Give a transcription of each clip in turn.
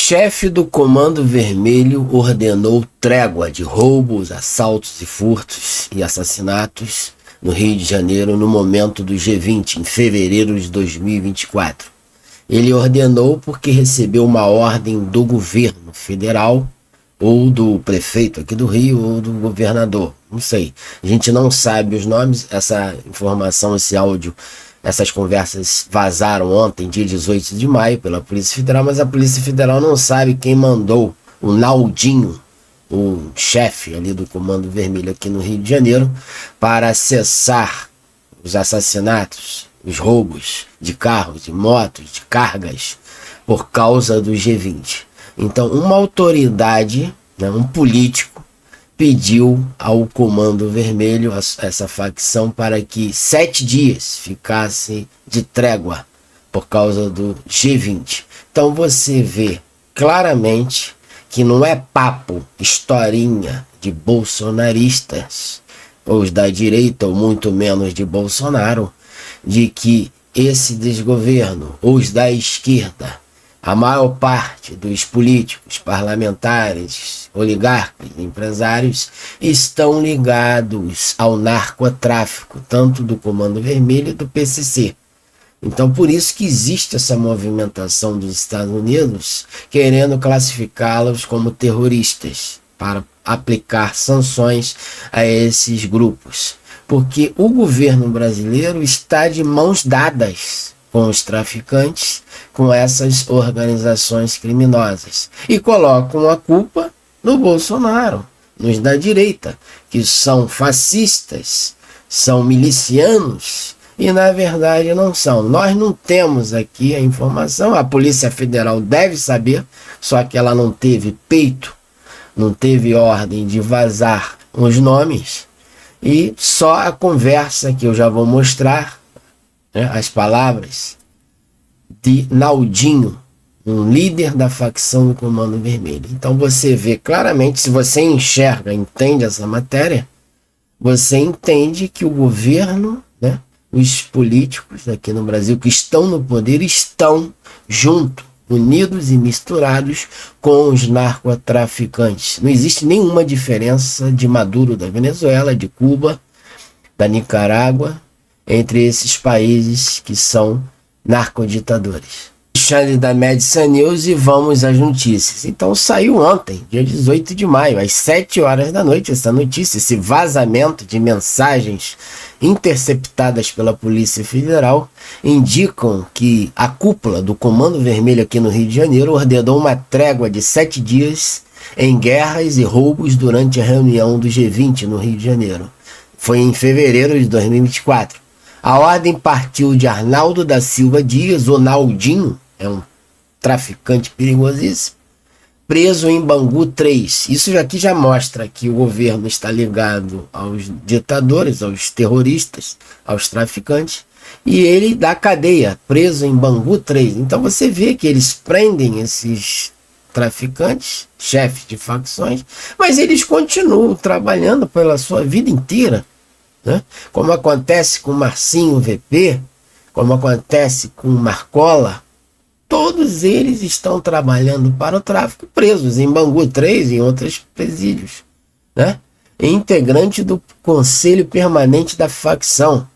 Chefe do Comando Vermelho ordenou trégua de roubos, assaltos e furtos e assassinatos no Rio de Janeiro no momento do G20, em fevereiro de 2024. Ele ordenou porque recebeu uma ordem do governo federal, ou do prefeito aqui do Rio, ou do governador, não sei. A gente não sabe os nomes, essa informação, esse áudio, essas conversas vazaram ontem, dia 18 de maio, pela Polícia Federal, mas a Polícia Federal não sabe quem mandou o Naldinho, o chefe ali do Comando Vermelho aqui no Rio de Janeiro, para cessar os assassinatos, os roubos de carros, de motos, de cargas, por causa do G20. Então, uma autoridade, né, um político, pediu ao Comando Vermelho, essa facção, para que 7 dias ficasse de trégua por causa do G20. Então você vê claramente que não é papo, historinha de bolsonaristas, ou os da direita, ou muito menos de Bolsonaro, de que esse desgoverno, ou os da esquerda, a maior parte dos políticos, parlamentares, oligarcas, empresários, estão ligados ao narcotráfico, tanto do Comando Vermelho e do PCC. Então, por isso que existe essa movimentação dos Estados Unidos querendo classificá-los como terroristas, para aplicar sanções a esses grupos. Porque o governo brasileiro está de mãos dadas com os traficantes, com essas organizações criminosas, e colocam a culpa no Bolsonaro, nos da direita, que são fascistas, são milicianos, e na verdade não são. Nós não temos aqui a informação, a Polícia Federal deve saber, só que ela não teve peito, não teve ordem de vazar os nomes, e só a conversa que eu já vou mostrar, as palavras de Naldinho, um líder da facção do Comando Vermelho. Então você vê claramente, se você enxerga, entende essa matéria, você entende que o governo, né, os políticos aqui no Brasil que estão no poder, estão junto, unidos e misturados com os narcotraficantes. Não existe nenhuma diferença de Maduro da Venezuela, de Cuba, da Nicarágua, entre esses países que são narcoditadores. Alexandre da Medicine News, e vamos às notícias. Então saiu ontem, dia 18 de maio, às 7 horas da noite, essa notícia, esse vazamento de mensagens interceptadas pela Polícia Federal, indicam que a cúpula do Comando Vermelho aqui no Rio de Janeiro ordenou uma trégua de 7 dias em guerras e roubos durante a reunião do G20 no Rio de Janeiro. Foi em fevereiro de 2024. A ordem partiu de Arnaldo da Silva Dias, o Naldinho, é um traficante perigosíssimo, preso em Bangu 3. Isso aqui já mostra que o governo está ligado aos ditadores, aos terroristas, aos traficantes, e ele da cadeia, preso em Bangu 3. Então você vê que eles prendem esses traficantes, chefes de facções, mas eles continuam trabalhando pela sua vida inteira, né? Como acontece com Marcinho VP, como acontece com Marcola, todos eles estão trabalhando para o tráfico, presos em Bangu 3 e em outros presídios, né? Integrante do Conselho Permanente da facção.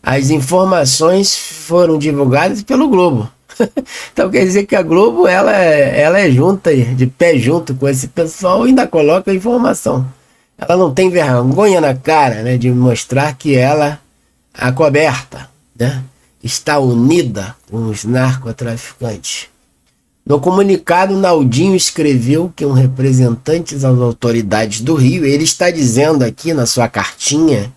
As informações foram divulgadas pelo Globo. Então quer dizer que a Globo ela é junta, de pé junto com esse pessoal, e ainda coloca a informação. Ela não tem vergonha na cara, né, de mostrar que ela, acoberta, né, está unida com os narcotraficantes. No comunicado, Naldinho escreveu que um representante das autoridades do Rio, ele está dizendo aqui na sua cartinha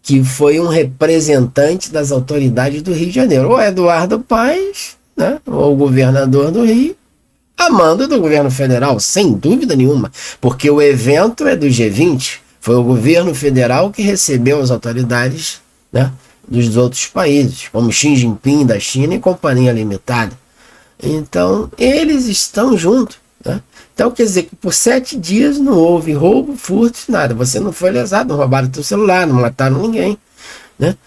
que foi um representante das autoridades do Rio de Janeiro, o Eduardo Paes, né, ou o governador do Rio, a mando do governo federal, sem dúvida nenhuma, porque o evento é do G20, foi o governo federal que recebeu as autoridades, né, dos outros países, como Xi Jinping da China e Companhia Limitada. Então, eles estão juntos, né? Então, quer dizer que por 7 dias não houve roubo, furto, nada. Você não foi lesado, não roubaram teu celular, não mataram ninguém, né?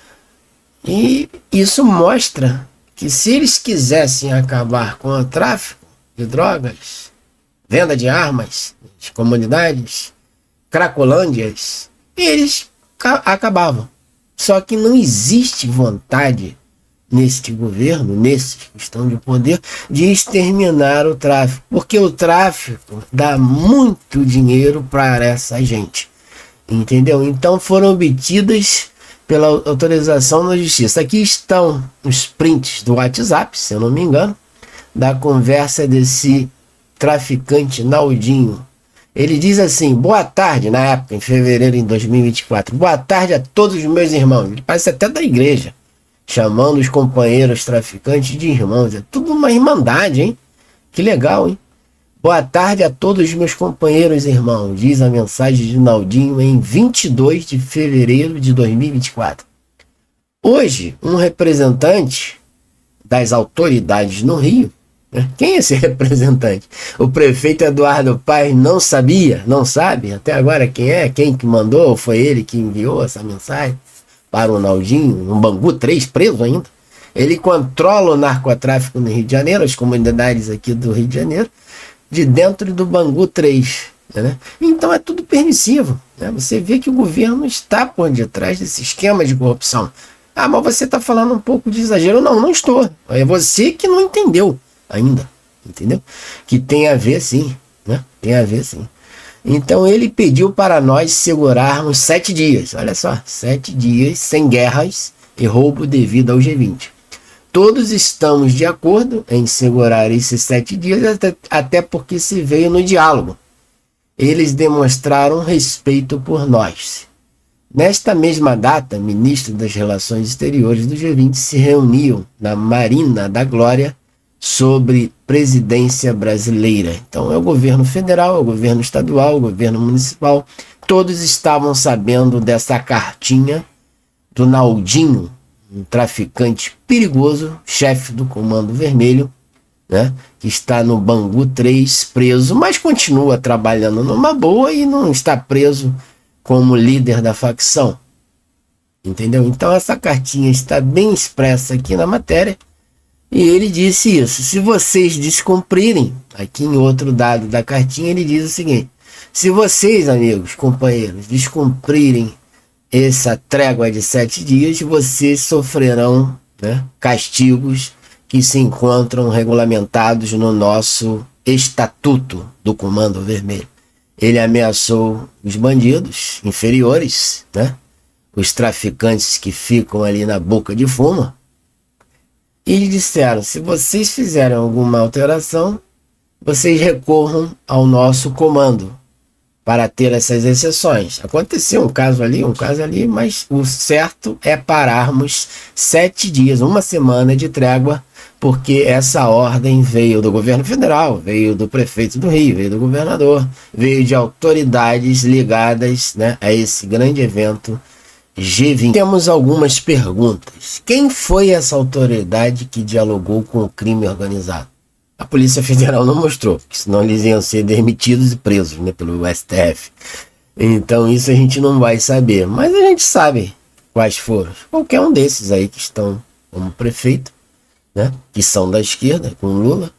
E isso mostra que se eles quisessem acabar com o tráfico, de drogas, venda de armas, de comunidades, cracolândias, e eles acabavam. Só que não existe vontade neste governo, nesses que estão de poder, de exterminar o tráfico, porque o tráfico dá muito dinheiro para essa gente, entendeu? Então foram obtidas pela autorização da justiça. Aqui estão os prints do WhatsApp, se eu não me engano, da conversa desse traficante Naldinho. Ele diz assim: boa tarde, na época, em fevereiro de 2024, boa tarde a todos os meus irmãos. Ele parece até da igreja, chamando os companheiros traficantes de irmãos. É tudo uma irmandade, hein? Que legal, hein? Boa tarde a todos os meus companheiros e irmãos, diz a mensagem de Naldinho em 22 de fevereiro de 2024. Hoje, um representante das autoridades no Rio, né? Quem é esse representante? O prefeito Eduardo Paes não sabia, não sabe até agora quem é, quem que mandou, foi ele que enviou essa mensagem para o Naldinho, no Bangu 3, preso ainda. Ele controla o narcotráfico no Rio de Janeiro, as comunidades aqui do Rio de Janeiro, de dentro do Bangu 3. Né? Então é tudo permissivo. Né? Você vê que o governo está por detrás desse esquema de corrupção. Ah, mas você está falando um pouco de exagero. Não, não estou. É você que não entendeu ainda. Entendeu? Que tem a ver sim. Né? Tem a ver sim. Então ele pediu para nós segurarmos 7 dias. Olha só, 7 dias sem guerras e roubo devido ao G20. Todos estamos de acordo em segurar esses 7 dias, até porque se veio no diálogo. Eles demonstraram respeito por nós. Nesta mesma data, ministros das Relações Exteriores do G20 se reuniam na Marina da Glória sobre presidência brasileira. Então é o governo federal, é o governo estadual, o governo municipal. Todos estavam sabendo dessa cartinha do Naldinho, um traficante perigoso, chefe do Comando Vermelho, né, que está no Bangu 3 preso, mas continua trabalhando numa boa e não está preso como líder da facção. Entendeu? Então essa cartinha está bem expressa aqui na matéria. E ele disse isso: se vocês descumprirem, aqui em outro dado da cartinha ele diz o seguinte: se vocês, amigos, companheiros, descumprirem essa trégua de 7 dias, vocês sofrerão, né, castigos que se encontram regulamentados no nosso Estatuto do Comando Vermelho. Ele ameaçou os bandidos inferiores, né, os traficantes que ficam ali na boca de fumo, e eles disseram: se vocês fizerem alguma alteração, vocês recorram ao nosso comando para ter essas exceções. Aconteceu um caso ali, mas o certo é pararmos 7 dias, uma semana de trégua, porque essa ordem veio do governo federal, veio do prefeito do Rio, veio do governador, veio de autoridades ligadas, né, a esse grande evento G20. Temos algumas perguntas. Quem foi essa autoridade que dialogou com o crime organizado? A Polícia Federal não mostrou, senão eles iam ser demitidos e presos, né, pelo STF. Então isso a gente não vai saber, mas a gente sabe quais foram. Qualquer um desses aí que estão como prefeito, né, que são da esquerda, com Lula,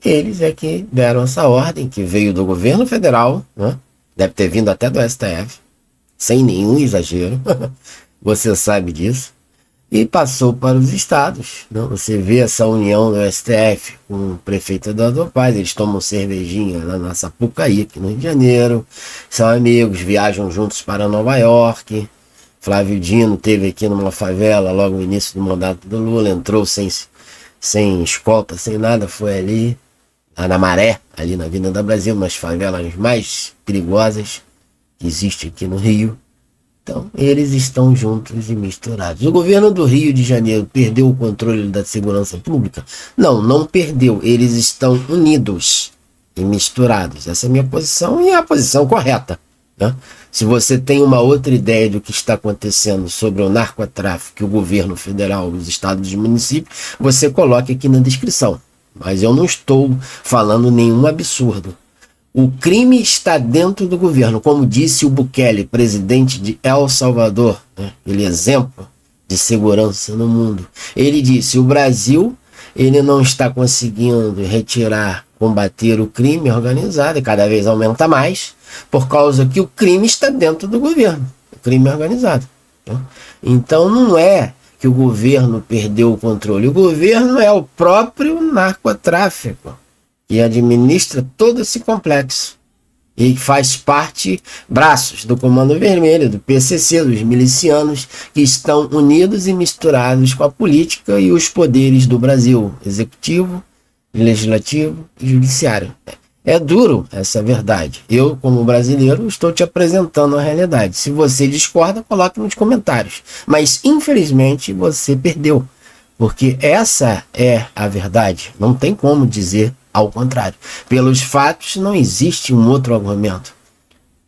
eles é que deram essa ordem, que veio do governo federal, né, deve ter vindo até do STF, sem nenhum exagero, você sabe disso. E passou para os estados. Não? Você vê essa união do STF com o prefeito Eduardo Paes, eles tomam cervejinha lá na Sapucaí, aqui no Rio de Janeiro, são amigos, viajam juntos para Nova York. Flávio Dino teve aqui numa favela logo no início do mandato do Lula, entrou sem escolta, sem nada, foi ali, na Maré, ali na Avenida Brasil, umas favelas mais perigosas que existe aqui no Rio. Então, eles estão juntos e misturados. O governo do Rio de Janeiro perdeu o controle da segurança pública? Não, não perdeu. Eles estão unidos e misturados. Essa é a minha posição e é a posição correta. Né? Se você tem uma outra ideia do que está acontecendo sobre o narcotráfico, o governo federal, os estados e municípios, você coloque aqui na descrição. Mas eu não estou falando nenhum absurdo. O crime está dentro do governo, como disse o Bukele, presidente de El Salvador, né? Ele é exemplo de segurança no mundo. Ele disse: o Brasil, ele não está conseguindo retirar combater o crime organizado, e cada vez aumenta mais, por causa que o crime está dentro do governo, o crime organizado. Então não é que o governo perdeu o controle, o governo é o próprio narcotráfico que administra todo esse complexo e faz parte, braços do Comando Vermelho, do PCC, dos milicianos que estão unidos e misturados com a política e os poderes do Brasil, executivo, legislativo e judiciário. É duro essa verdade. Eu, como brasileiro, estou te apresentando a realidade. Se você discorda, coloque nos comentários. Mas, infelizmente, você perdeu. Porque essa é a verdade. Não tem como dizer ao contrário. Pelos fatos, não existe um outro argumento,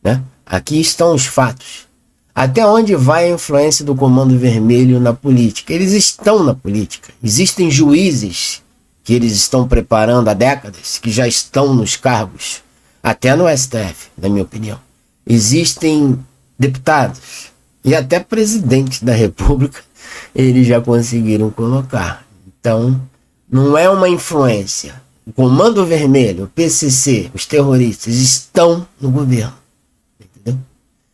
né? Aqui estão os fatos. Até onde vai a influência do Comando Vermelho na política? Eles estão na política. Existem juízes que eles estão preparando há décadas, que já estão nos cargos, até no STF, na minha opinião. Existem deputados e até presidentes da República, eles já conseguiram colocar. Então, não é uma influência. O Comando Vermelho, o PCC, os terroristas estão no governo. Entendeu?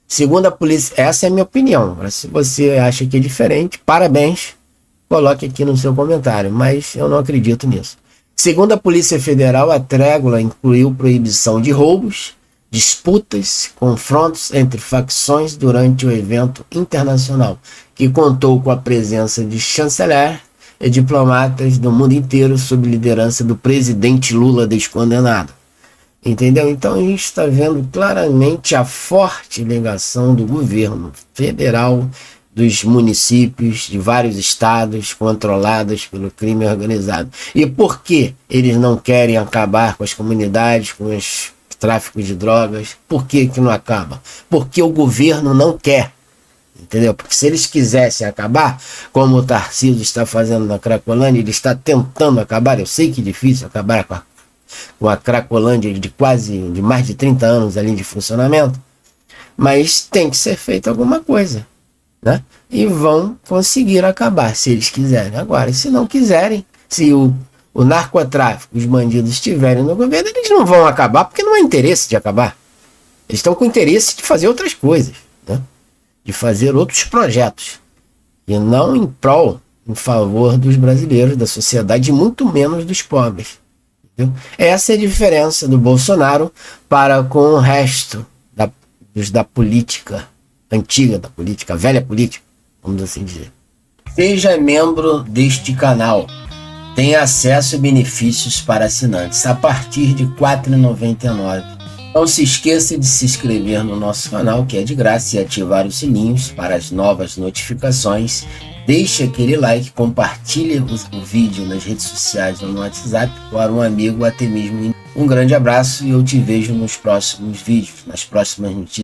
Segundo a polícia, essa é a minha opinião. Se você acha que é diferente, parabéns. Coloque aqui no seu comentário, mas eu não acredito nisso. Segundo a Polícia Federal, a trégua incluiu proibição de roubos, disputas, confrontos entre facções durante o evento internacional, que contou com a presença de chanceler e diplomatas do mundo inteiro sob liderança do presidente Lula descondenado. Entendeu? Então a gente está vendo claramente a forte ligação do governo federal, dos municípios, de vários estados controlados pelo crime organizado. E por que eles não querem acabar com as comunidades, com os tráficos de drogas? Por que não acaba? Porque o governo não quer. Entendeu? Porque se eles quisessem acabar, como o Tarcísio está fazendo na Cracolândia, ele está tentando acabar, eu sei que é difícil acabar com a Cracolândia de mais de 30 anos ali de funcionamento, mas tem que ser feito alguma coisa, né? E vão conseguir acabar se eles quiserem. Agora, se não quiserem, se o narcotráfico, os bandidos estiverem no governo, eles não vão acabar porque não há interesse de acabar. Eles estão com interesse de fazer outras coisas, né? De fazer outros projetos, e não em prol, em favor dos brasileiros, da sociedade, e muito menos dos pobres. Entendeu? Essa é a diferença do Bolsonaro para com o resto da política antiga, da política, velha política, vamos assim dizer. Seja membro deste canal. Tem acesso a benefícios para assinantes a partir de R$ 4,99. Não se esqueça de se inscrever no nosso canal, que é de graça, e ativar os sininhos para as novas notificações. Deixe aquele like, compartilhe o vídeo nas redes sociais ou no WhatsApp para um amigo, até mesmo. Um grande abraço e eu te vejo nos próximos vídeos, nas próximas notícias.